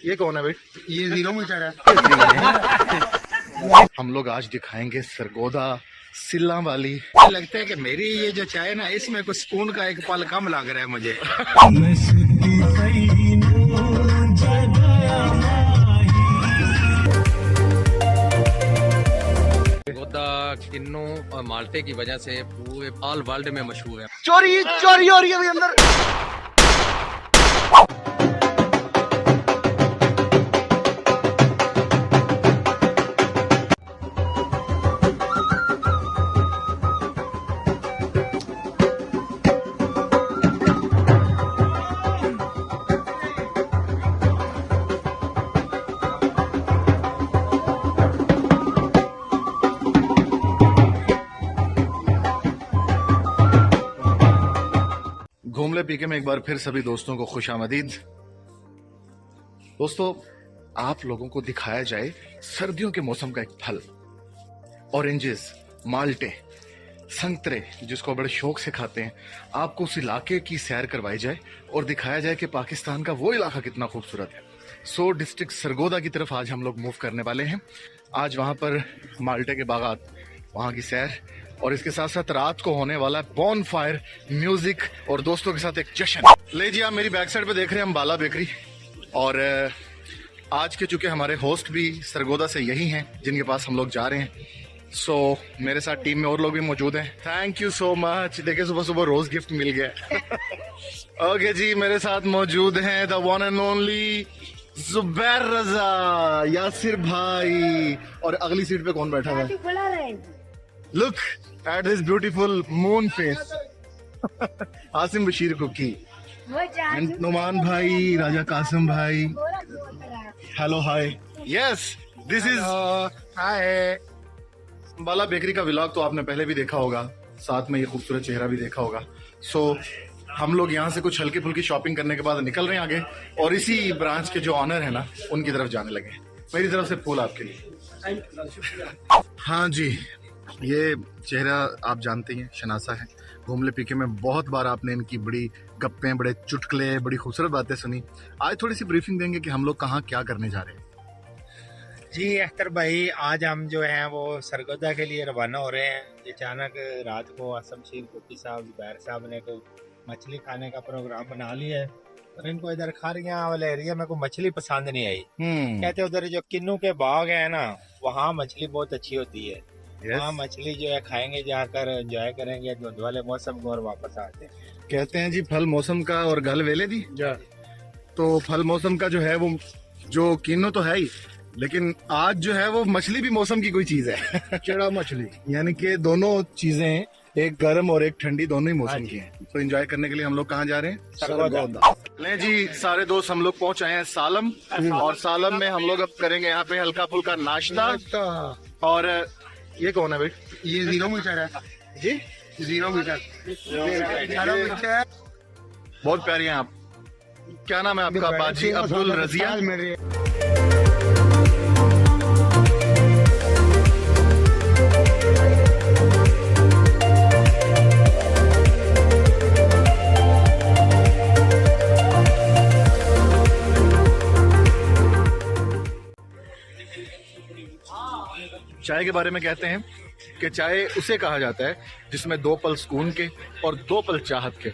ये कौन है भाई? ये 0 मीटर है। हम लोग आज दिखाएंगे सरगोदा सिल्ला वाली। लगता है कि मेरी ये जो चाय ना, इसमें कुछ स्पून का एक पल कम लग रहा है मुझे। सरगोदा किन्नू और माल्टे की वजह से पूरे ऑल वर्ल्ड में मशहूर है। चोरी चोरी हो रही है भाई अंदर। घूमले पीके में एक बार फिर सभी दोस्तों को खुशामदीद। दोस्तों, आप लोगों को दिखाया जाए सर्दियों के मौसम का एक फल, ऑरेंजेस, माल्टे, संतरे, जिसको बड़े शौक से खाते हैं। आपको उस इलाके की सैर करवाई जाए और दिखाया जाए कि पाकिस्तान का वो इलाका कितना खूबसूरत है। सो डिस्ट्रिक्ट सरगोदा की तरफ आज हम लोग मूव करने वाले हैं। आज वहां पर माल्टे के बागात, वहां की सैर, और इसके साथ साथ रात को होने वाला है बॉन फायर, म्यूजिक और दोस्तों के साथ एक जश्न। ले जी, आप मेरी बैक साइड पे देख रहे हैं हम बाला बेकरी, और आज के चूंकि हमारे होस्ट भी सरगोदा से यही हैं जिनके पास हम लोग जा रहे हैं। सो मेरे साथ टीम में और लोग भी मौजूद हैं। Thank you so much. देखिए सुबह सुबह रोज गिफ्ट मिल गया। ओके जी, मेरे साथ मौजूद हैं the one and only Zubair Raza, Yasir भाई, और अगली सीट पे कौन बैठा हुआ है? Look at this beautiful moon face. Asim Bashir Kuki, Noman भाई, राजा कासिम भाई। Hello hi. Yes, this is hi. Bala bakery का व्लॉग तो आपने पहले भी देखा होगा, साथ में ये खूबसूरत चेहरा भी देखा होगा। सो हम लोग यहाँ से कुछ हल्की फुल्की शॉपिंग करने के बाद निकल रहे हैं आगे, और इसी ब्रांच के जो ऑनर है ना, उनकी तरफ जाने लगे। मेरी तरफ से फूल आपके लिए। हाँ जी, ये चेहरा आप जानते हैं, शनासा है। घूमले पीके में बहुत बार आपने इनकी बड़ी गप्पें, बड़े चुटकुले, बड़ी खूबसूरत बातें सुनी। आज थोड़ी सी ब्रीफिंग देंगे कि हम लोग कहाँ क्या करने जा रहे हैं। जी अख्तर भाई, आज हम जो हैं वो सरगोदा के लिए रवाना हो रहे हैं। अचानक रात को आसम शीर कुकी साहब, जुबैर साहब ने कोई मछली खाने का प्रोग्राम बना लिया है, और इनको इधर खारियां वाले एरिया में कोई मछली पसंद नहीं आई। कहते उधर जो किन्नू के बाग है ना, वहाँ मछली बहुत अच्छी होती है। वहाँ मछली जो है खाएंगे, जाकर एंजॉय करेंगे धुंध वाले मौसम को, और वापस आते हैं। कहते हैं जी फल मौसम का और गल वेले दी। तो फल मौसम का जो है वो, जो किन्नू तो है ही, लेकिन आज जो है वो मछली भी मौसम की कोई चीज है। चढ़ा मछली, यानी कि दोनों चीजें, एक गर्म और एक ठंडी, दोनों ही मौसम की हैं। तो एंजॉय करने के लिए हम लोग कहाँ जा रहे हैं? सरगोदा। ले जी, सारे दोस्त हम लोग पहुंच आए हैं सालम, और सालम में हम लोग अब करेंगे यहाँ पे हल्का फुल्का नाश्ता। और ये कौन है भाई? ये 0 मीटर है जी, 0 मीटर। बहुत प्यारी हैं आप। क्या नाम है आपका? बाजी अब्दुल रजिया। चाय के बारे में कहते हैं कि चाय उसे कहा जाता है जिसमें 2 पल सुकून के और 2 पल चाहत के।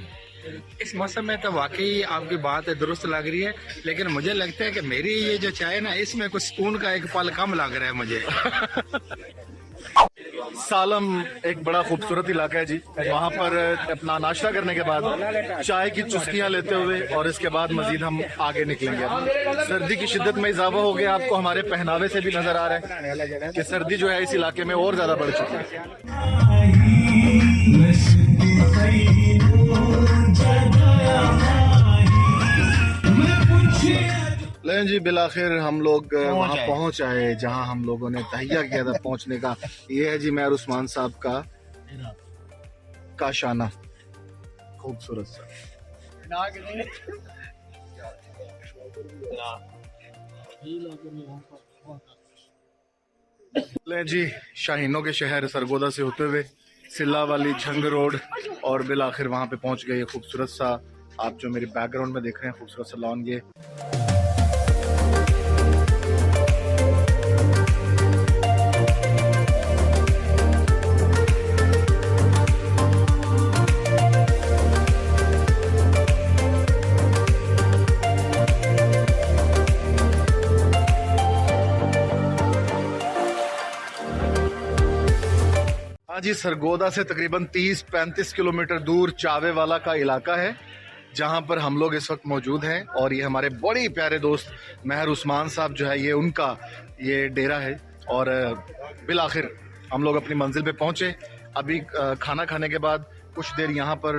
इस मौसम में तो वाकई आपकी बात दुरुस्त लग रही है, लेकिन मुझे लगता है कि मेरी ये जो चाय ना, इसमें कुछ स्पून का एक पल कम लग रहा है मुझे। सालम एक बड़ा खूबसूरत इलाका है जी। वहाँ पर अपना नाश्ता करने के बाद चाय की चुस्कियाँ लेते हुए, और इसके बाद मजीद हम आगे निकलेंगे। सर्दी की शिद्दत में इजाफा हो गया, आपको हमारे पहनावे से भी नजर आ रहा है कि सर्दी जो है इस इलाके में और ज्यादा बढ़ चुकी है। लेकिन जी बिलाखिर हम लोग वहाँ पहुँच आए जहाँ हम लोगों ने तहिया किया था पहुँचने का। ये है जी मेहर उस्मान साहब का काशाना, खूबसूरत सा। ले जी, शाहीनों के शहर सरगोदा से होते हुए सिल्ला वाली, झंग रोड, और बिलाखिर वहाँ पे पहुँच गए। खूबसूरत सा, आप जो मेरे बैकग्राउंड में देख रहे हैं खूबसूरत सा लॉन, ये जी, सरगोदा से तकरीबन 30-35 किलोमीटर दूर चावे वाला का इलाका है जहां पर हम लोग इस वक्त मौजूद हैं। और ये हमारे बड़े प्यारे दोस्त महर उस्मान साहब जो है ये उनका ये डेरा है। और बिल आखिर हम लोग अपनी मंजिल पे पहुंचे। अभी खाना खाने के बाद कुछ देर यहाँ पर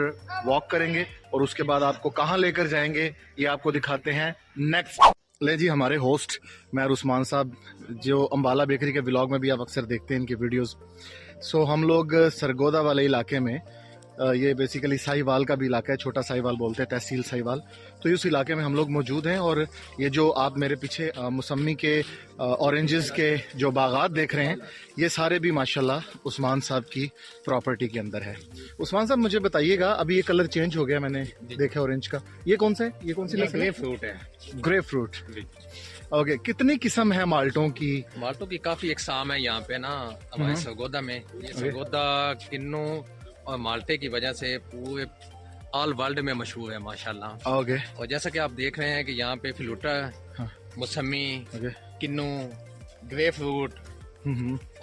वॉक करेंगे और उसके बाद आपको कहाँ लेकर जाएंगे ये आपको दिखाते हैं नेक्स्ट। ले जी, हमारे होस्ट महर उस्मान साहब जो अम्बाला बेकरी के व्लॉग में भी आप अक्सर देखते हैं इनकी वीडियोस। सो हम लोग सरगोदा वाले इलाके में, ये बेसिकली साहिवाल का भी इलाका है, छोटा साहिवाल बोलते हैं, तहसील साहिवाल। तो इस इलाके में हम लोग मौजूद हैं। और ये जो आप मेरे पीछे मौसमी के ऑरेंजेस के जो बागात देख रहे हैं ये सारे भी माशाल्लाह उस्मान साहब की प्रॉपर्टी के अंदर है। उस्मान साहब मुझे बताइएगा, अभी ये कलर चेंज हो गया मैंने देखा ऑरेंज का, ये कौन सा है? ये कौन सी नस्ल है? ग्रेप फ्रूट है। Grep fruit, okay. कितनी किस्म है माल्टों की? माल्टों की काफी इकसाम है यहाँ पे ना हमारे सरगोदा में। ये सरगोदा किन्नू और माल्टे की वजह से पूरे ऑल वर्ल्ड में मशहूर है माशाल्लाह। ओके, और जैसा कि आप देख रहे हैं कि यहाँ पे फिलूटा, मौसमी, किन्नू, ग्रेप फ्रूट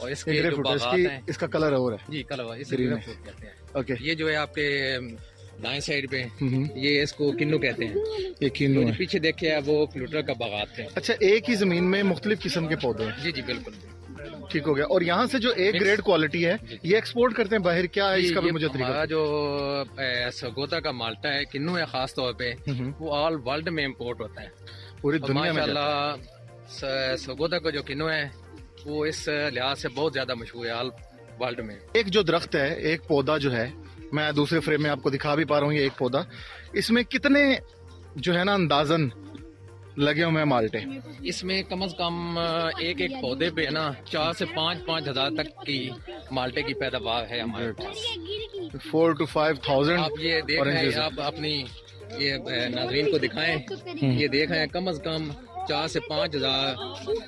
और इसके ग्रेप जो फ्रूट बागात हैं, इसका कलर और है जी कलर, इसे ग्रीन ग्रेप है। फ्रूट कहते हैं। ओके, ये जो है आपके दाएं साइड पे ये इसको किन्नू कहते हैं। ये किन्नू जो है। पीछे देखे है वो फिलूटर का बागात है। अच्छा, एक ही जमीन में मुख्तलिफ किस्म के पौधे हैं, जी जी बिल्कुल ठीक हो गया। और यहाँ से जो एक ग्रेड क्वालिटी है ये एक्सपोर्ट करते हैं बाहर, क्या है इसका भी मुझे तरीका? हमारा जो सरगोदा का माल्टा है, किन्नू है खास तौर पे, वो ऑल वर्ल्ड में इम्पोर्ट होता है पूरी दुनिया में। माशाल्लाह सरगोदा का जो किन्नू है वो इस लिहाज से बहुत ज्यादा मशहूर है ऑल वर्ल्ड में। एक जो दरख्त है, एक पौधा जो है, मैं दूसरे फ्रेम में आपको दिखा भी पा रहा हूँ, ये एक पौधा, इसमें कितने जो है ना अंदाजन लगे हुए हैं माल्टे? इसमें कम से कम एक एक पौधे पे ना 4 से 5 हजार तक की माल्टे की पैदावार है हमारे पास। 4 to 5,000 आप ये देख रहे हैं, आप अपनी ये नाजरीन को दिखाएं, ये देख रहे हैं कम से कम 4 से 5 हजार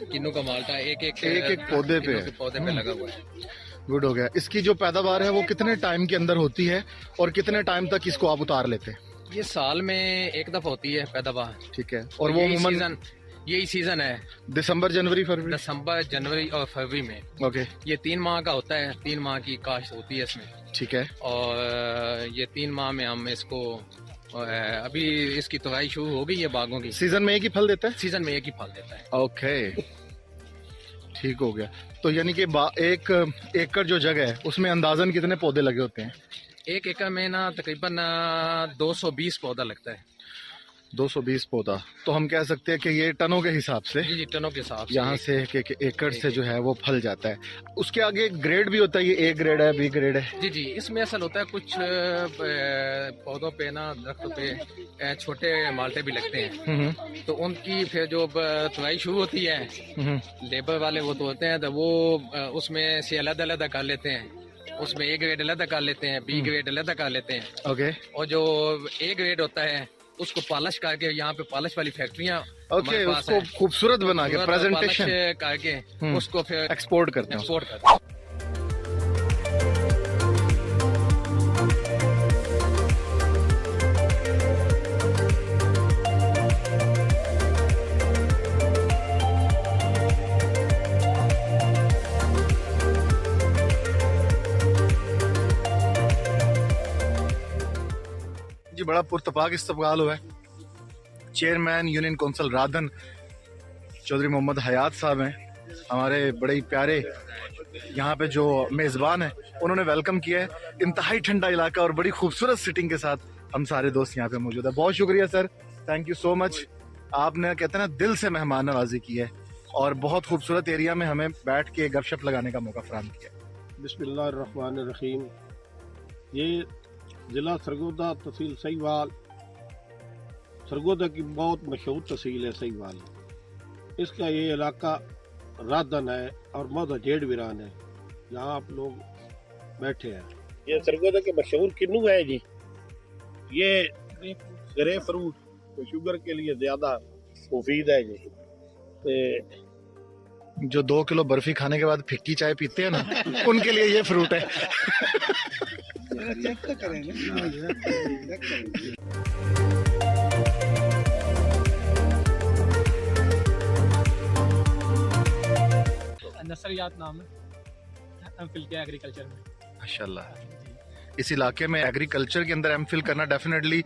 किन्नू का माल्टा एक पौधे पे लगा हुआ है। गुड हो गया। इसकी जो पैदावार है वो कितने टाइम के अंदर होती है और कितने टाइम तक इसको आप उतार लेते हैं? ये साल में एक दफा होती है पैदावार, ठीक है। और वो यही सीजन है, दिसंबर, जनवरी, फरवरी? दिसंबर, जनवरी और फरवरी में। ओके, ये 3 माह का होता है, 3 माह की काश्त होती है इसमें, ठीक है। और ये 3 माह में हम इसको अभी इसकी तुड़ाई शुरू हो गई है बागों की। सीजन में एक ही फल देता है? सीजन में एक ही फल देता है। ओके, ठीक हो गया। तो यानी कि एक एकड़ जो जगह है उसमें अंदाजन कितने पौधे लगे होते हैं? एक एकड़ में ना तकरीबन 220 पौधा लगता है। 220 पौधा, तो हम कह सकते हैं कि ये टनों के हिसाब से, जी टनों के हिसाब से यहाँ से एक एकड़ से जो है वो फल जाता है। उसके आगे ग्रेड भी होता है, ये ए ग्रेड है, बी ग्रेड है? जी जी, इसमें असल होता है कुछ पौधों पे ना, दरख्तों पे छोटे माल्टे भी लगते हैं, तो उनकी फिर जो तुड़ाई शुरू होती है, लेबर वाले वो तोड़ते हैं, तो वो उसमें से अलग अलग कर लेते हैं, उसमें ए ग्रेड अलग कर लेते हैं, बी ग्रेड अलग कर लेते हैं। ओके, और जो ए ग्रेड होता है उसको पॉलिश करके, यहाँ पे पॉलिश वाली फैक्ट्रियाँ ओके, उसको खूबसूरत बना के प्रेजेंटेशन करके उसको फिर एक्सपोर्ट करते हैं। जी, बड़ा पुरतपाक इस्तकबाल हुआ है। Chairman union council राधन Chaudhary Mohammad हयात साहब हैं, हमारे बड़े ही प्यारे यहाँ पे जो मेज़बान है, उन्होंने वेलकम किया है। इंतहाई ठंडा इलाका और बड़ी खूबसूरत सिटिंग के साथ हम सारे दोस्त यहाँ पे मौजूद है। बहुत शुक्रिया sir, thank you so much. आपने कहते हैं ना दिल से मेहमान नवाजी की है और बहुत खूबसूरत एरिया में हमें बैठ के गपशप लगाने का मौका फराहम किया। बिस्मिल्लाहिर्रहमानिर्रहीम। ये ज़िला सरगोदा, तहसील साहिवाल, सरगोदा की बहुत मशहूर तहसील है साहिवाल। इसका ये इलाका राधन है और मौदा जेड वीरान है, जहाँ आप लोग बैठे हैं। ये सरगोदा के मशहूर किन्नू है जी, ये ग्रेप फ्रूट तो शुगर के लिए ज़्यादा मुफीद है जी। जो 2 किलो बर्फी खाने के बाद फिक्की चाय पीते हैं ना, उनके लिए ये फ्रूट है। चेक तो करेंगे। नसरियात नाम है, एमफिल के एग्रीकल्चर में। माशाल्लाह। इस इलाके में एग्रीकल्चर के अंदर एमफिल करना डेफिनेटली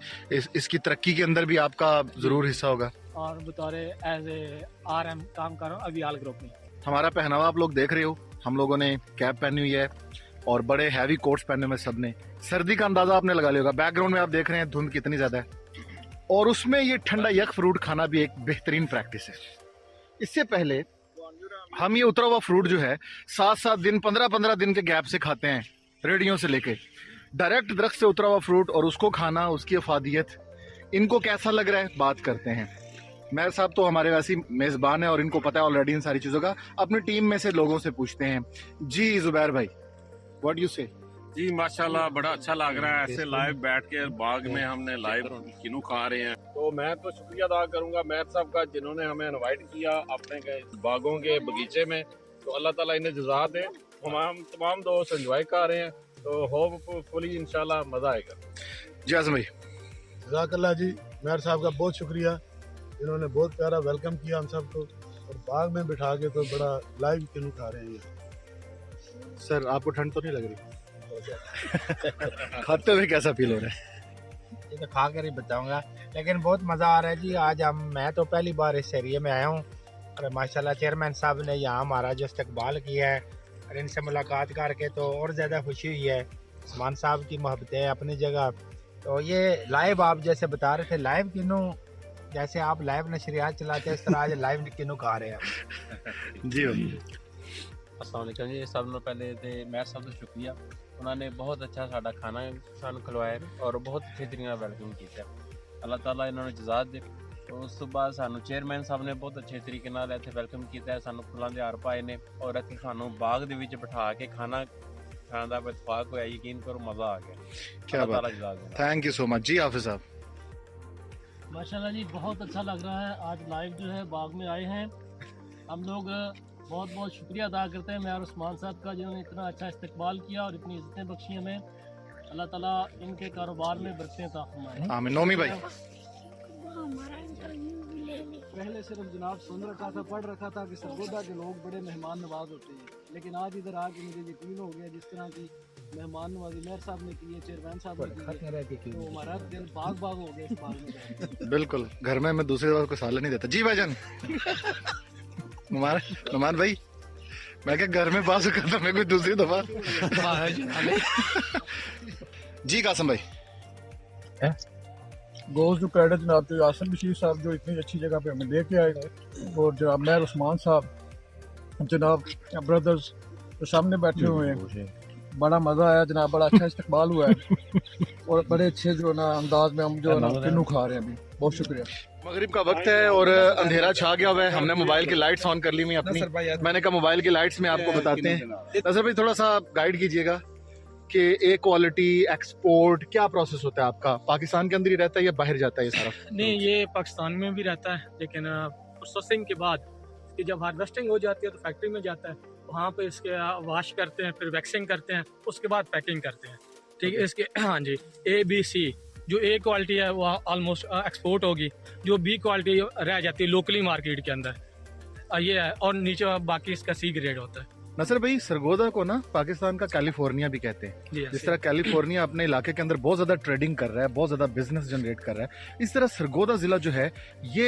इसकी तरक्की के अंदर भी आपका जरूर हिस्सा होगा। और बतौर एज ए RM काम कर रहा हूँ अवियाल ग्रुप में। हमारा पहनावा आप लोग देख रहे हो, हम लोगों ने कैप पहनी हुई है और बड़े हैवी कोट्स पहने हुए सबने। सर्दी का अंदाजा आपने लगा लिया होगा, बैकग्राउंड में आप देख रहे हैं धुंध कितनी ज्यादा है, और उसमें ये ठंडा यक फ्रूट खाना भी एक बेहतरीन प्रैक्टिस है। इससे पहले हम ये उतरा हुआ फ्रूट जो है 7-7 दिन 15-15 दिन के गैप से खाते हैं, रेडियों से लेके डायरेक्ट दरख्त से उतरा हुआ फ्रूट और उसको खाना, उसकी अफादियत, इनको कैसा लग रहा है बात करते हैं। मेयर साहब तो हमारे वैसे मेजबान है और इनको पता है ऑलरेडी इन सारी चीजों का। अपनी टीम में से लोगों से पूछते हैं। जी जुबैर भाई, व्हाट यू से? जी माशाल्लाह बड़ा अच्छा लग रहा है ऐसे लाइव बैठ के बाग में हमने लाइव किनू खा रहे हैं। तो मैं तो शुक्रिया अदा करूंगा मेयर साहब का जिन्होंने हमें इनवाइट किया अपने बागों के बगीचे में। तो अल्लाह ताला इन्हें जज़ा दे। हम तमाम दोस्त एंजॉय कर रहे हैं, तो होपफुली इंशाल्लाह मजा आएगा। जी आज़म भाई। जज़ाकल्लाह जी, मेयर साहब का बहुत शुक्रिया, इन्होंने बहुत प्यारा वेलकम किया हम सबको और बाग में बिठा के तो बड़ा लाइव किनू खा रहे हैं। सर आपको ठंड तो नहीं लग रही? खाते हुए कैसा फील हो रहा है? ये तो खा कर ही बताऊंगा, लेकिन बहुत मज़ा आ रहा है जी। आज मैं तो पहली बार इस एरिया में आया हूँ और माशाल्लाह चेयरमैन साहब ने यहाँ हमारा जो इस्तकबाल किया है और इनसे मुलाकात करके तो और ज़्यादा खुशी हुई है। उस्मान साहब की मोहब्बतें अपनी जगह। तो ये लाइव आप जैसे बता रहे थे, लाइव किनू जैसे आप लाइव नशरियात चलाते हैं इस तरह आज लाइव किनू खा रहे हैं। जी अस्सलाम वालेकुम जी। सब ਨੂੰ ਪਹਿਲੇ ਤੇ ਮੇयर ਸਾਹਿਬ ਦਾ ਸ਼ੁਕਰੀਆ, ਉਹਨਾਂ ਨੇ ਬਹੁਤ ਅੱਛਾ ਸਾਡਾ ਖਾਣਾ ਸਾਨੂੰ ਖਿਲਵਾਇਆ ਔਰ ਬਹੁਤ ਅੱਛੇ ਤਰੀਕੇ ਨਾਲ ਵੈਲਕਮ ਕੀਤਾ। ਅੱਲਾਹ ਤਾਲਾ ਇਹਨਾਂ ਨੂੰ ਜਜ਼ਾਤ ਦੇ। ਉਸ ਤੋਂ ਬਾਅਦ ਸਾਨੂੰ ਚੇਅਰਮੈਨ ਸਾਹਿਬ ਨੇ ਬਹੁਤ ਅੱਛੇ ਤਰੀਕੇ ਨਾਲ ਇੱਥੇ ਵੈਲਕਮ ਕੀਤਾ, ਸਾਨੂੰ ਫੁੱਲਾਂ ਦੇ ਹਾਰ ਪਾਏ ਨੇ ਔਰ ਇੱਥੇ ਸਾਨੂੰ ਬਾਗ ਦੇ ਵਿੱਚ ਬਿਠਾ ਕੇ ਖਾਣਾ ਖਾਣ ਦਾ ਇਤਫਾਕ ਹੋਇਆ। ਯਕੀਨ ਕਰੋ ਮਜ਼ਾ ਆ ਗਿਆ। क्या बात है, थैंक यू सो मच। जी हाफिज साहब। माशाल्लाह जी बहुत अच्छा लग रहा है। आज लाइव जो है बाग में आए हैं हम लोग। बहुत बहुत शुक्रिया अदा करते हैं मेयर उस्मान साहब का जिन्होंने इतना अच्छा इस्तकबाल किया और इतनी इज़्ज़तें बख्शी हमें। अल्लाह ताला इनके कारोबार में बरकतें अता फरमाए। आमीन। नोमी भाई। पहले सिर्फ जनाब सुन रखा था, पढ़ रखा था कि सरगोदा के लोग बड़े मेहमान नवाज होते हैं, लेकिन आज इधर आके मुझे यकीन हो गया जिस तरह की मेहमान नवाजी मेयर साहब ने की है, चेयरमैन साहब ने की है, तो हमारा दिल बाग बाग हो गया इस बाग में। बिल्कुल, घर में मैं दूसरी बार को साल नहीं देता। जी भाईजान। नुमान भाई, मैं क्या घर में बात करता मैं कोई दूसरी दफा। जी कासम भाई। गोज़ टू क्रेडिट जनाब तो आसिम बशीर साहब जो इतनी अच्छी जगह पे हमें लेके आए, और जनाब मेयर उस्मान साहब, जनाब ब्रदर्स तो सामने बैठे हुए हैं। बड़ा मज़ा आया जनाब, बड़ा अच्छा इस्तकबाल हुआ है और बड़े अच्छे जो ना अंदाज में हम जो ना किन्नू खा रहे हैं अभी। बहुत शुक्रिया। मगरिब का वक्त है और अंधेरा छा गया हुआ है। हमने मोबाइल की लाइट्स ऑन कर ली हुई अपनी। मैंने कहा मोबाइल की लाइट्स में आपको बताते हैं। नजर भाई थोड़ा सा गाइड कीजिएगा कि ए क्वालिटी एक्सपोर्ट क्या प्रोसेस होता है आपका? पाकिस्तान के अंदर ही रहता है या बाहर जाता है ये सारा? नहीं, ये पाकिस्तान में भी रहता है, लेकिन प्रोसेसिंग के बाद कि जब हार्वेस्टिंग हो जाती है तो फैक्ट्री में जाता है, वहाँ पे इसके वाश करते हैं, फिर वैक्सिंग करते हैं, उसके बाद पैकिंग करते हैं। ठीक है, इसके हाँ जी ABC जो ए क्वालिटी है वो ऑलमोस्ट एक्सपोर्ट होगी, जो B क्वालिटी रह जाती है लोकली मार्केट के अंदर ये है, और नीचे बाकी इसका C ग्रेड होता है। नसर भाई, सरगोदा को ना पाकिस्तान का कैलिफोर्निया भी कहते हैं। जिस तरह कैलिफोर्निया अपने इलाके के अंदर बहुत ज्यादा ट्रेडिंग कर रहा है, बहुत ज्यादा बिजनेस जनरेट कर रहा है, इस तरह सरगोदा जिला जो है ये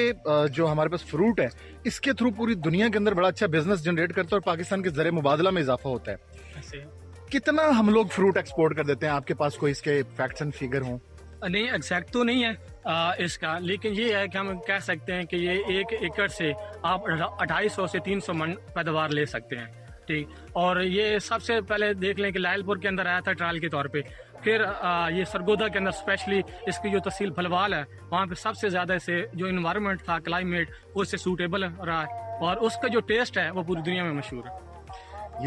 जो हमारे पास फ्रूट है इसके थ्रू पूरी दुनिया के अंदर बड़ा अच्छा बिजनेस जनरेट करता है और पाकिस्तान के जरिए मुबादला में इजाफा होता है। कितना हम लोग फ्रूट एक्सपोर्ट कर देते हैं? आपके पास कोई इसके फैक्ट्स एंड फिगर हों? नहीं, एग्जैक्ट तो नहीं है इसका, लेकिन ये है कि हम कह सकते हैं कि ये 1 एकड़ से आप 250 से 300 मन पैदावार ले सकते हैं। ठीक, और ये सबसे पहले देख लें कि लायलपुर के अंदर आया था ट्रायल के तौर पे, फिर ये सरगोदा के अंदर स्पेशली इसकी जो तहसील भलवाल है वहाँ पे सबसे ज़्यादा इसे जो इन्वायरमेंट था, क्लाइमेट, वो इससे सूटेबल रहा है और उसका जो टेस्ट है वो पूरी दुनिया में मशहूर है।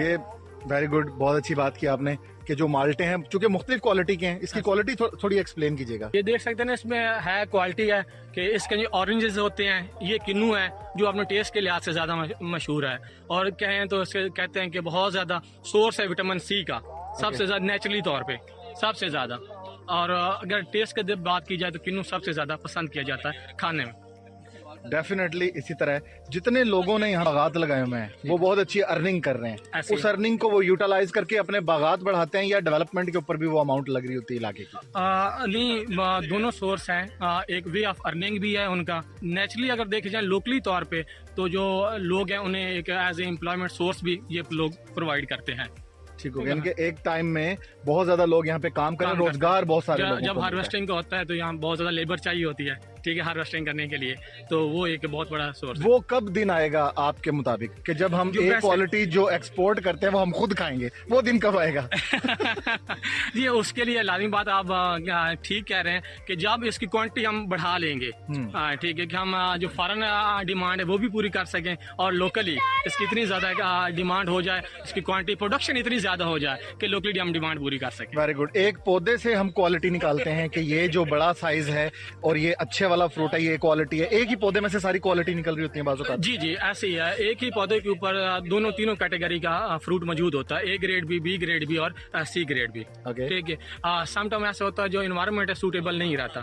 ये वेरी गुड, बहुत अच्छी बात की आपने कि जो माल्टे हैं चूंकि मुख्तलिफ क्वालिटी के हैं, इसकी क्वालिटी थोड़ी एक्सप्लेन कीजिएगा। ये देख सकते हैं ना, इसमें है क्वालिटी है कि इसके जो ऑरेंजेस होते हैं, ये किन्नू है जो अपने टेस्ट के लिहाज से ज़्यादा मशहूर है, और कहें तो इसके कहते हैं कि बहुत ज़्यादा सोर्स है विटामिन C का, सबसे ज़्यादा नेचुरली तौर पे सबसे ज़्यादा। और अगर टेस्ट की बात की जाए तो किन्नू सबसे ज़्यादा पसंद किया जाता है खाने में। डेफिनेटली इसी तरह जितने लोगों ने यहाँ बागात लगाए हुए हैं वो बहुत अच्छी अर्निंग कर रहे हैं, ऐसे उस अर्निंग को वो यूटिलाइज करके अपने बागात बढ़ाते हैं या डेवलपमेंट के ऊपर भी वो अमाउंट लग रही होती है इलाके की? नहीं, दोनों सोर्स हैं। एक वे ऑफ अर्निंग भी है उनका। नेचुरली अगर देखे जाए लोकली तौर पे तो जो लोग हैं उन्हें एक एज ए एम्प्लॉयमेंट सोर्स भी ये लोग प्रोवाइड करते हैं। ठीक हो गया, इनके एक टाइम में बहुत ज्यादा लोग यहाँ पे काम करें, रोजगार बहुत सारे लोगों को जब मिलता है। हार्वेस्टिंग का होता है तो यहाँ बहुत ज़्यादा लेबर चाहिए होती है, ठीक है, हार्वेस्टिंग करने के लिए, तो वो एक बहुत बड़ा सोर्स है। वो कब दिन आएगा आपके मुताबिक कि जब हम जो एक वैसे- क्वालिटी जो एक्सपोर्ट करते हैं वो हम खुद खाएंगे, वो दिन कब आएगा? जी, उसके लिए लाजमी बात आप ठीक कह रहे हैं कि जब इसकी क्वांटिटी हम बढ़ा लेंगे, ठीक है, कि हम जो फॉरेन डिमांड है वो भी पूरी कर सकें और लोकली इसकी इतनी ज़्यादा डिमांड हो जाए, इसकी क्वांटिटी प्रोडक्शन इतनी ज़्यादा हो जाए कि लोकली हम डिमांड पूरी कर सकें। Very good. एक पौधे से हम क्वालिटी निकालते हैं कि ये जो बड़ा साइज है और ये अच्छे वाला फ्रूट है, ये क्वालिटी है। एक ही पौधे में से सारी क्वालिटी निकल रही होती है बाजू का? जी जी, ऐसे ही है। एक ही पौधे के ऊपर दोनों तीनों कैटेगरी का फ्रूट मौजूद होता है, ए ग्रेड भी, बी ग्रेड भी और सी ग्रेड भी। Okay. ठीक है, समटाइम ऐसा होता है जो इन्वायरमेंट है सूटेबल नहीं रहता,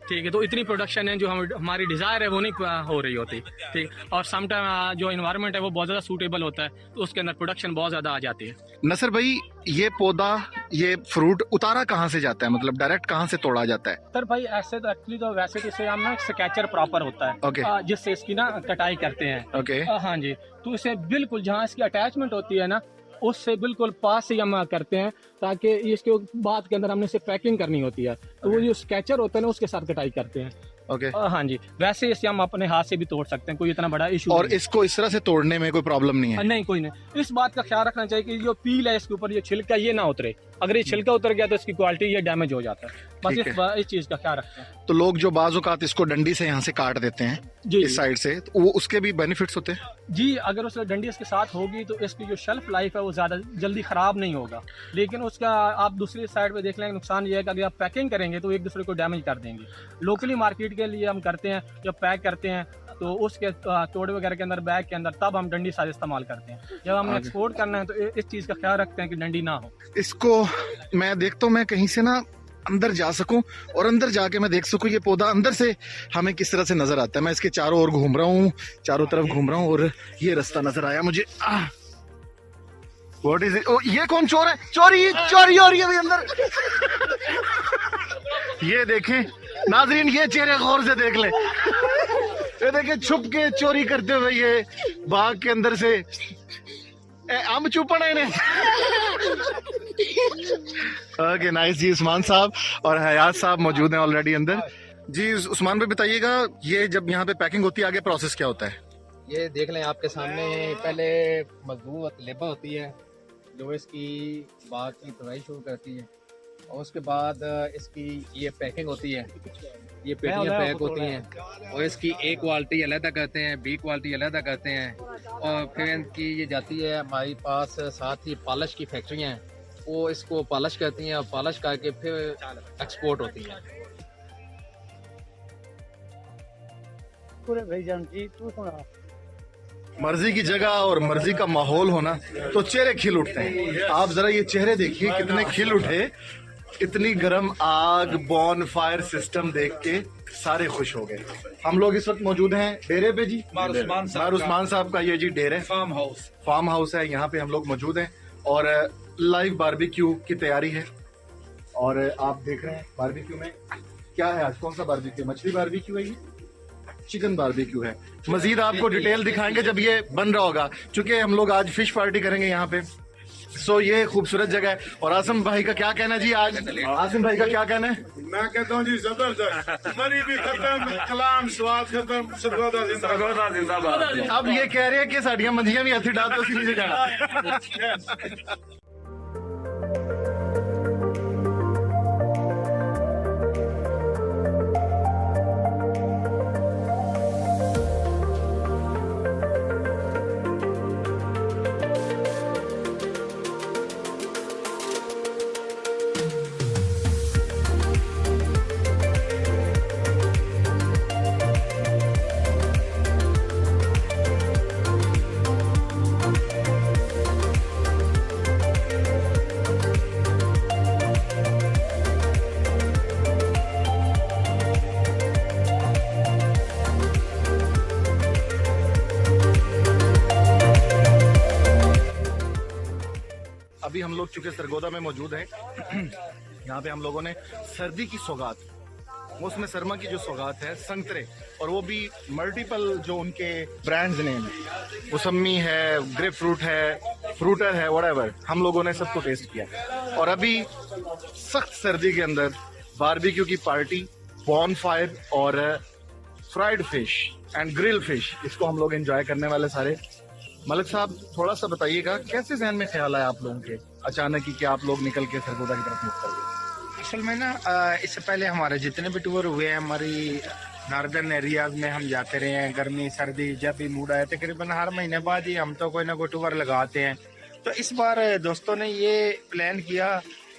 ठीक है, तो इतनी प्रोडक्शन है जो हमारी डिजायर है वो नहीं हो रही होती, ठीक। और समटाइम जो इन्वायरमेंट है वो बहुत ज़्यादा सूटेबल होता है तो उसके अंदर प्रोडक्शन बहुत ज़्यादा आ जाती है। नसर भाई, ये पौधा, ये फ्रूट उतारा कहाँ से जाता है, मतलब डायरेक्ट कहाँ से तोड़ा जाता है? सर भाई, ऐसे तो एक्चुअली तो वैसे इसे हम ना स्केचर प्रॉपर होता है, Okay. जिससे इसकी ना कटाई करते हैं। ओके। हाँ जी, तो इसे बिल्कुल जहाँ इसकी अटैचमेंट होती है ना उससे बिल्कुल पास से हम करते हैं ताकि इसके बाद के अंदर हमने इसे पैकिंग करनी होती है, तो वो जो स्केचर होता है ना उसके साथ कटाई करते हैं। ओके। हाँ जी, वैसे इसे हम अपने हाथ से भी तोड़ सकते हैं, कोई इतना बड़ा इशू और इसको इस तरह से तोड़ने में कोई प्रॉब्लम नहीं है? नहीं, कोई नहीं। इस बात का ख्याल रखना चाहिए कि जो पील है इसके ऊपर, ये छिलका ये ना उतरे। अगर ये छिलका उतर गया तो इसकी क्वालिटी ये डैमेज हो जाता है। बस ठीक इस चीज का ख्याल रखते हैं। तो लोग जो बाज़ औक़ात इसको डंडी से यहाँ से काट देते हैं जी इस साइड से, तो वो उसके भी बेनिफिट्स होते हैं? जी, अगर उस डंडी इसके साथ होगी तो इसकी जो शेल्फ लाइफ है वो ज़्यादा जल्दी ख़राब नहीं होगा, लेकिन उसका आप दूसरी साइड पे देख लेंगे नुकसान ये है कि अगर आप पैकिंग करेंगे तो एक दूसरे को डैमेज कर देंगे। लोकली मार्केट के लिए हम करते हैं, जब पैक करते हैं तो उसके तोड़े वगैरह के अंदर, बैग के अंदर, तब हम डंडी साथ इस्तेमाल करते हैं। जब हमने एक्सपोर्ट करना है तो इस चीज़ का ख्याल रखते हैं कि डंडी ना हो। इसको मैं देखता हूँ, मैं कहीं से ना अंदर जा सकूं और अंदर जाके मैं देख सकूं ये पौधा अंदर से हमें किस तरह से नजर आता है। मैं इसके चारों ओर घूम रहा हूँ, चारों तरफ घूम रहा हूँ और ये रास्ता नजर आया मुझे। What is it? ओ, ये कौन चोर है? चोरी चोरी हो रही है अभी अंदर। ये देखें नाजरीन, ये चेहरे गौर से देख ले, ये देखें छुप के चोरी करते हुए ये बाग के अंदर से आम चुपना इन्हें। ओके, नाइस जी। उस्मान साहब और हयात साहब मौजूद हैं ऑलरेडी अंदर। जी उस्मान भाई बताइएगा, ये जब यहाँ पे पैकिंग होती है आगे प्रोसेस क्या होता है? ये देख लें आपके सामने, पहले मजबूत लेबर होती है जो इसकी बाग की दवाई शुरू करती है, और उसके बाद इसकी ये पैकिंग होती है, ये पेटियाँ पैक होती हैं और इसकी ए क्वालिटी अलहदा करते हैं, बी क्वालिटी अलहदा करते हैं, और फिर इनकी ये जाती है हमारे पास। साथ ही पॉलिश की फैक्ट्रियाँ हैं, वो इसको पॉलिश करती हैं और पॉलिश करके फिर एक्सपोर्ट होती हैं। मर्जी की जगह और मर्जी का माहौल होना तो चेहरे खिल उठते हैं। आप जरा ये चेहरे देखिए कितने खिल उठे, इतनी गर्म आग, बॉन फायर सिस्टम देख के सारे खुश हो गए। हम लोग इस वक्त मौजूद हैं डेरे पे जी, मार उस्मान साहब का ये जी डेरे, फार्म हाउस है, यहाँ पे हम लोग मौजूद हैं और लाइव बारबेक्यू की तैयारी है। और आप देख रहे हैं बारबेक्यू में क्या है आज, कौन सा बारबेक्यू? मछली बारबेक्यू है, ये चिकन बारबेक्यू है। मजीद आपको डिटेल दिखाएंगे जब ये बन रहा होगा, क्योंकि हम लोग आज फिश पार्टी करेंगे यहाँ पे। सो ये खूबसूरत जगह है। और आसिम भाई का क्या कहना है जी? आज आसिम भाई का क्या कहना है? मैं कहता हूँ जी जबरदस्त, मरी भी खत्म, कलाम स्वाद खत्म, सरगोदा जिंदाबाद। अब ये कह रहे हैं कि साड़ियाँ मंजियाँ भी हथी डाल तो नीचे जाना। अभी हम लोग चूंकि सरगोदा में मौजूद हैं यहाँ पे हम लोगों ने सर्दी की सौगात, मौसम सरमा की जो सौगात है, संतरे, और वो भी मल्टीपल जो उनके ब्रांड्स नेम है, मौसमी है, ग्रेप फ्रूट है, फ्रूटर है, व्हाटएवर, हम लोगों ने सबको टेस्ट किया। और अभी सख्त सर्दी के अंदर बारबेक्यू की पार्टी, बॉन फायर और fried fish and grill fish, इसको हम लोग एंजॉय करने वाले सारे। मलिक साहब थोड़ा सा बताइएगा कैसे जहन में ख्याल आया आप लोगों के अचानक ही कि आप लोग निकल के सरगोदा की तरफ मुख कर गए? असल में ना इससे पहले हमारे जितने भी टूर हुए हैं हमारी नॉर्दर्न एरियाज में हम जाते रहे हैं, गर्मी सर्दी जब भी मूड आए तकरीबन हर महीने बाद ही हम तो कोई ना कोई टूर लगाते हैं। तो इस बार दोस्तों ने ये प्लान किया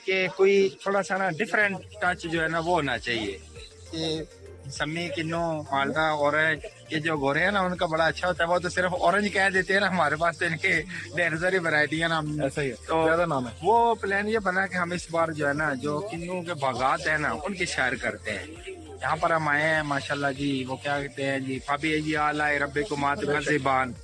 कि कोई थोड़ा सा ना डिफरेंट टच जो है ना वो होना चाहिए कि सम्मी किन्नो मालदा ऑरेंज, ये जो गोरे हैं ना उनका बड़ा अच्छा होता है। वो तो सिर्फ ऑरेंज कह देते हैं ना, हमारे पास तो इनके ढेर सारी वैरायटी है ना, ऐसा ही है, तो ज्यादा नाम है। वो प्लान ये बना कि हम इस बार जो है ना जो किन्नू के बागात है ना उनकी सैर करते हैं। यहाँ पर हम आए हैं माशाल्लाह जी, वो क्या कहते हैं जी, फाबी जी आला रब्बे को मात ज़बान,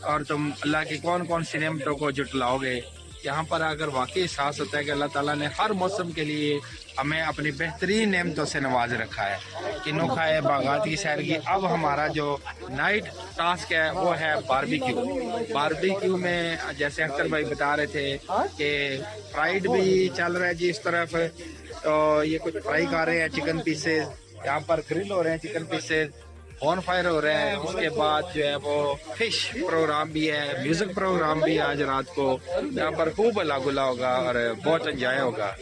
और तुम अल्लाह की कौन कौन सी नेमतों को जुटलाओगे। यहाँ पर अगर वाकई एहसास होता है कि अल्लाह ताला ने हर मौसम के लिए हमें अपनी बेहतरीन नेमतों से नवाज रखा है। किन्नू खाए, बागात की सैर की। अब हमारा जो नाइट टास्क है वो है बारबेक्यू। बारबेक्यू में जैसे अख्तर भाई बता रहे थे कि फ्राइड भी चल रहा है जी इस तरफ, तो ये कुछ फ्राई खा रहे हैं चिकन पीसेस, यहाँ पर ग्रिल हो रहे हैं चिकन पीसेस, ऑन फायर हो रहे हैं। उसके बाद जो है वो फिश प्रोग्राम भी है, म्यूजिक प्रोग्राम भी है आज रात को। यहाँ पर खूब अला गुला होगा और बहुत एंजॉय होगा।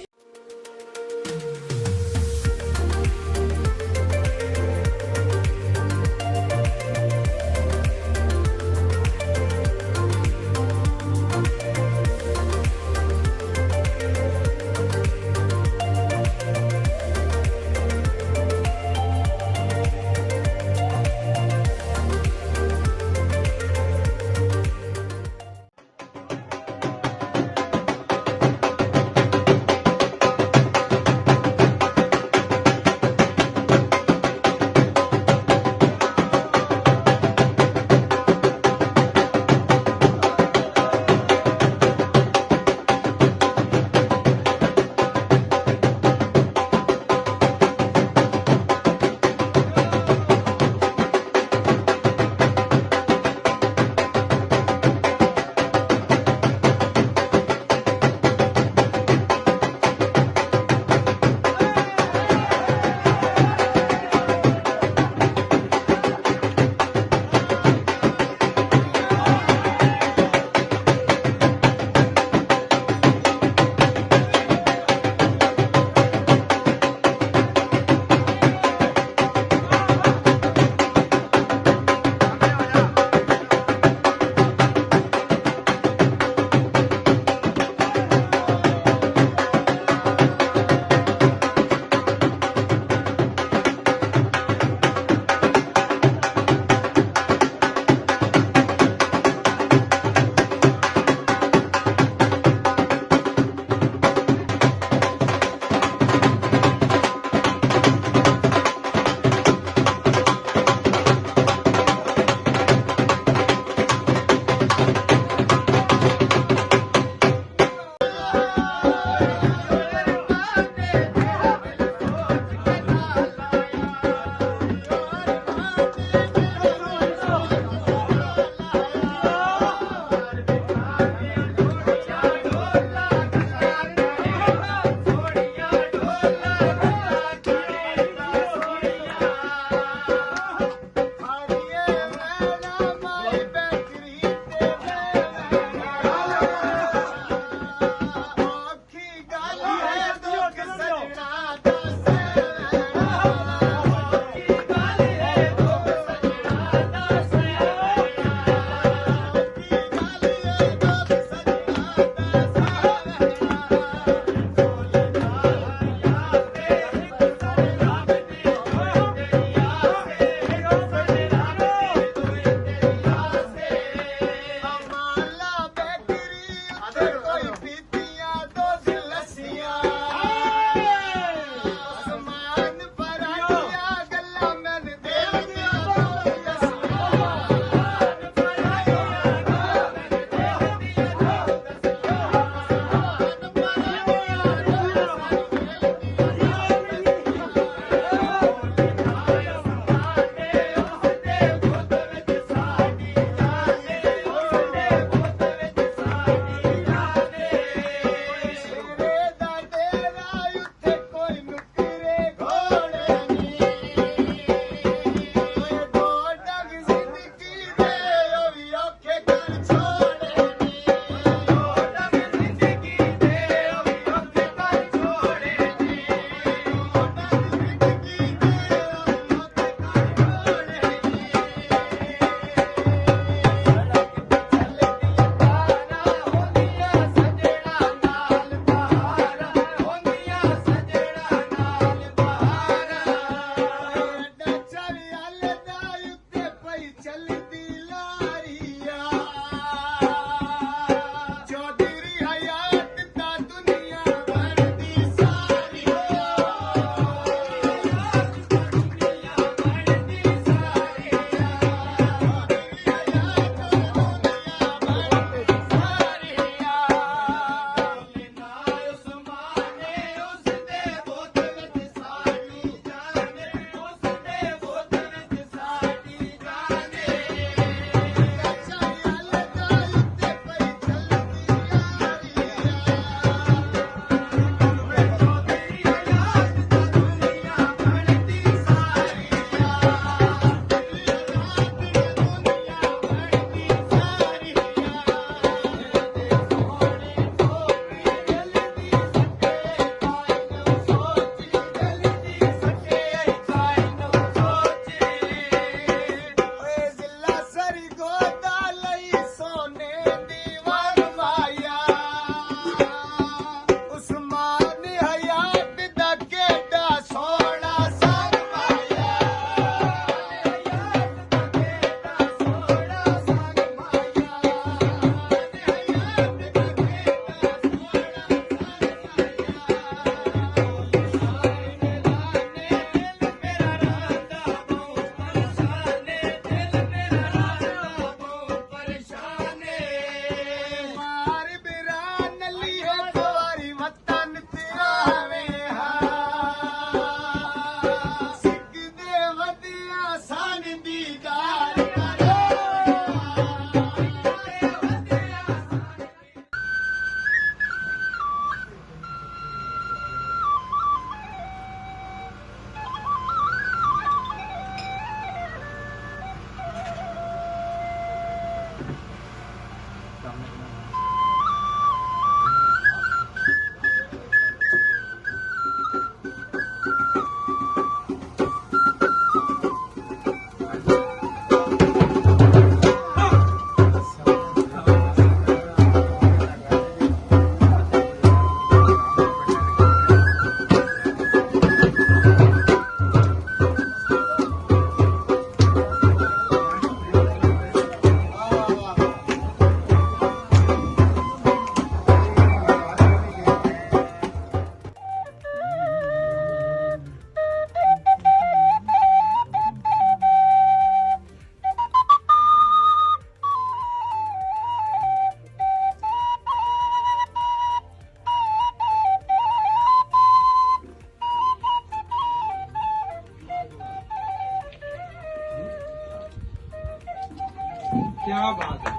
क्या बात है,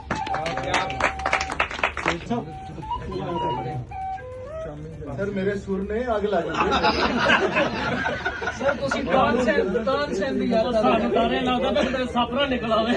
क्या सर मेरे सुर ने आग लग सर ਤੁਸੀਂ ਕਾਨ ਸੈਨ ਦੀ ਗੱਲ ਕਰ ਰਹੇ ਹੋ ਤਾਰੇ ਲੱਗਦਾ ਤੇ ਸਾਪਰਾ ਨਿਕਲ ਆਵੇ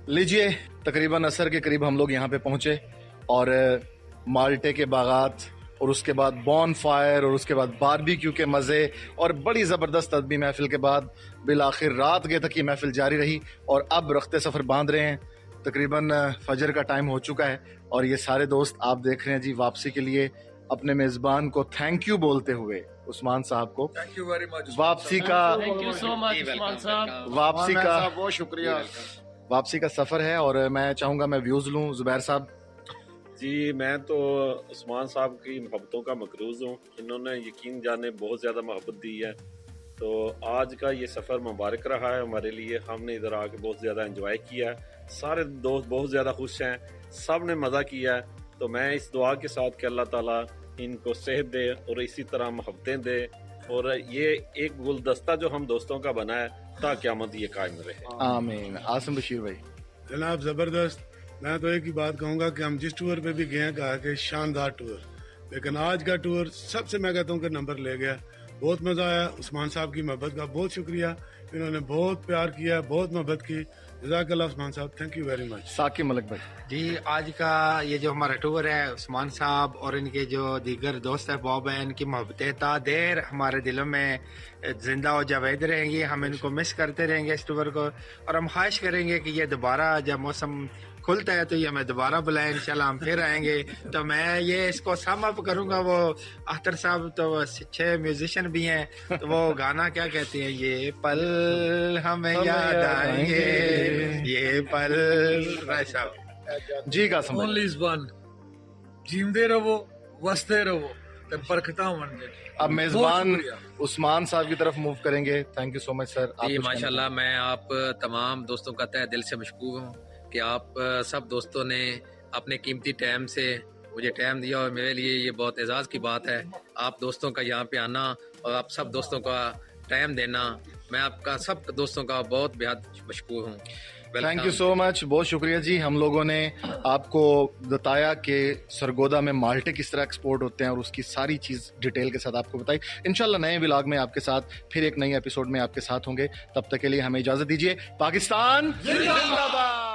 लीजिए तकरीबन असर के करीब हम लोग यहाँ पे पहुंचे और माल्टे के बागात और उसके बाद बॉन फायर और उसके बाद बारबेक्यू के मज़े और बड़ी ज़बरदस्त अदबी महफिल के बाद बिल आखिर रात गए तक ये महफिल जारी रही और अब रखते सफ़र बांध रहे हैं। तकरीबन फजर का टाइम हो चुका है और ये सारे दोस्त आप देख रहे हैं जी वापसी के लिए अपने मेज़बान को थैंक यू बोलते हुए उस्मान साहब को थैंक यू वेरी मच वापसी का thank you so much Usman साहब वापसी का बहुत शुक्रिया। वापसी का सफ़र है और मैं चाहूँगा मैं व्यूज़ लूँ। ज़ुबैर साहब जी मैं तो उस्मान साहब की मोहब्बतों का मकरूज़ हूँ। इन्होंने यकीन जाने बहुत ज़्यादा मोहब्बत दी है। तो आज का ये सफ़र मुबारक रहा है हमारे लिए। हमने इधर आके बहुत ज़्यादा एंजॉय किया है। सारे दोस्त बहुत ज़्यादा खुश हैं, सब ने मज़ा किया है। तो मैं इस दुआ के साथ कि अल्लाह ताला इनको सेहत दे और इसी तरह मोहब्बतें दे और ये एक गुलदस्ता जो हम दोस्तों का बना है ता क़यामत ये कायम रहे। आमीन। आसिम बशीर भाई जनाब ज़बरदस्त। मैं तो एक ही बात कहूँगा कि हम जिस टूर पे भी गए हैं कहा कि शानदार टूर, लेकिन आज का टूर सबसे मैं कहता हूँ कि नंबर ले गया। बहुत मज़ा आया। उस्मान साहब की मोहब्बत का बहुत शुक्रिया, इन्होंने बहुत प्यार किया, बहुत मोहब्बत की। जज़ाकल्लाह उस्मान साहब, thank you very much. Saqib Malik भाई जी आज का ये जो हमारा टूर है उस्मान साहब और इनके जो दीगर दोस्त है बॉब है, इनकी मोहब्बतें ता देर हमारे दिलों में जिंदा और जावेद रहेंगी। हम इनको मिस करते रहेंगे इस टूर को और हम ख्वाहिश करेंगे कि ये दोबारा जब मौसम खुलता है तो ये हमें दोबारा बुलाएं, इंशाल्लाह हम फिर आएंगे। तो मैं ये इसको सम अप करूँगा। वो अख्तर साहब तो अच्छे म्यूजिशियन भी हैं, तो वो गाना क्या कहते हैं, ये पल हमें याद आएंगे, ये पल साहब जी कासिम भाई। ओनली इज वन, जींदे रहो वसते रहो ते बरकतां वंडे। अब मेजबान उस्मान साहब की तरफ मूव करेंगे। Thank you so much sir. जी माशाल्लाह मैं आप तमाम दोस्तों का तहे दिल से मशकूर हूँ कि आप सब दोस्तों ने अपने कीमती टाइम से मुझे टाइम दिया और मेरे लिए ये बहुत एजाज़ की बात है। आप दोस्तों का यहाँ पे आना और आप सब दोस्तों का टाइम देना, मैं आपका सब दोस्तों का बहुत बेहद मशकूर हूँ। थैंक यू सो मच, बहुत शुक्रिया जी। हम लोगों ने आपको बताया कि सरगोदा में माल्टे किस तरह एक्सपोर्ट होते हैं और उसकी सारी चीज़ डिटेल के साथ आपको बताई। इंशाल्लाह नए व्लॉग में आपके साथ फिर एक नई एपिसोड में आपके साथ होंगे। तब तक के लिए हमें इजाज़त दीजिए। पाकिस्तान जिंदाबाद।